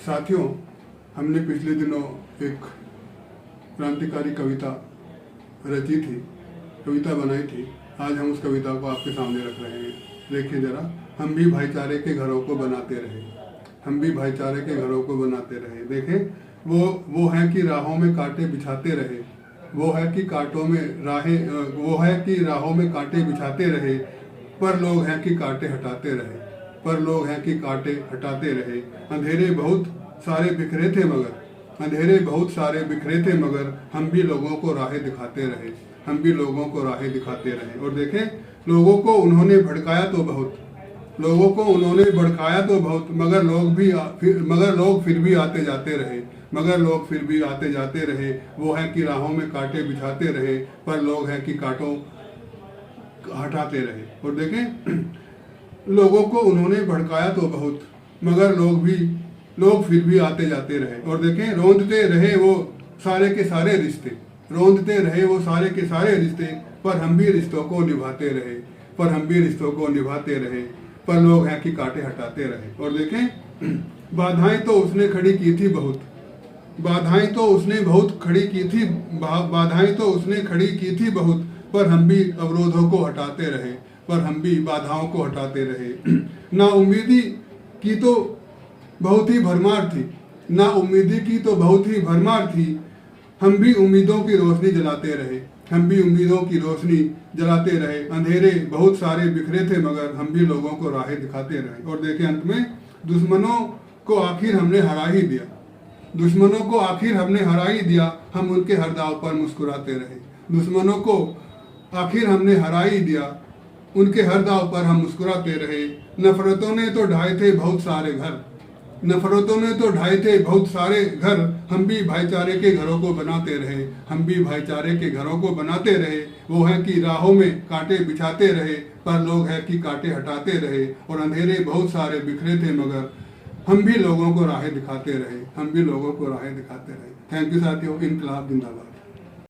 साथियों, हमने पिछले दिनों एक क्रांतिकारी कविता रची थी, कविता बनाई थी। आज हम उस कविता को आपके सामने रख रहे हैं। देखिए जरा, हम भी भाईचारे के घरों को बनाते रहे, हम भी भाईचारे के घरों को बनाते रहे। देखें, वो है कि राहों में कांटे बिछाते रहे, वो है कि कांटों में राहें, वो है कि राहों में कांटे बिछाते रहे, पर लोग हैं कि कांटे हटाते रहे, पर लोग हैं कि कांटे हटाते रहे। अंधेरे बहुत सारे बिखरे थे मगर, अंधेरे बहुत सारे बिखरे थे मगर, हम भी लोगों को राहें दिखाते रहे, हम भी लोगों को राहें दिखाते रहे। और देखें, लोगों को उन्होंने भड़काया तो बहुत, लोगों को उन्होंने भड़काया तो बहुत, मगर लोग फिर भी आते जाते रहे, मगर लोग फिर भी आते जाते रहे। वो है कि राहों में कांटे बिछाते रहे, पर लोग हैं कि कांटों हटाते रहे। और देखें, लोगों को उन्होंने भड़काया तो बहुत, मगर लोग फिर भी आते जाते रहे। और देखें, रोंदते रहे वो सारे के सारे रिश्ते, रोंदते रहे वो सारे के सारे रिश्ते, पर हम भी रिश्तों को निभाते रहे, पर हम भी रिश्तों को निभाते रहे, पर लोग हैं कि कांटे हटाते रहे। और देखें, बाधाएं तो उसने खड़ी की थी बहुत, बाधाएं तो उसने बहुत खड़ी की थी, बाधाएं तो उसने खड़ी की थी बहुत, पर हम भी अवरोधों को हटाते रहे, पर हम भी बाधाओं को हटाते रहे। ना उम्मीदी की तो बहुत ही भरमार थी, ना उम्मीदी की तो बहुत ही भरमार थी, हम भी उम्मीदों की रोशनी जलाते रहे, हम भी उम्मीदों की रोशनी जलाते रहे। अंधेरे बहुत सारे बिखरे थे मगर, हम भी लोगों को राहें दिखाते रहे। और देखें, अंत में दुश्मनों को आखिर हमने हरा ही दिया, दुश्मनों को आखिर हमने हरा ही दिया, हम उनके हर दाव पर मुस्कुराते रहे, दुश्मनों को आखिर हमने हरा ही दिया, उनके हर दाव पर हम मुस्कुराते रहे। नफरतों ने तो ढाए थे बहुत सारे घर, नफरतों ने तो ढाए थे बहुत सारे घर, हम भी भाईचारे के घरों को बनाते रहे, हम भी भाईचारे के घरों को बनाते रहे। वो है कि राहों में कांटे बिछाते रहे, पर लोग हैं कि कांटे हटाते रहे। और अंधेरे बहुत सारे बिखरे थे मगर, हम भी लोगों को राहें दिखाते रहे, हम भी लोगों को राहें दिखाते रहे। थैंक यू साथियों। इनकलाब जिंदाबाद।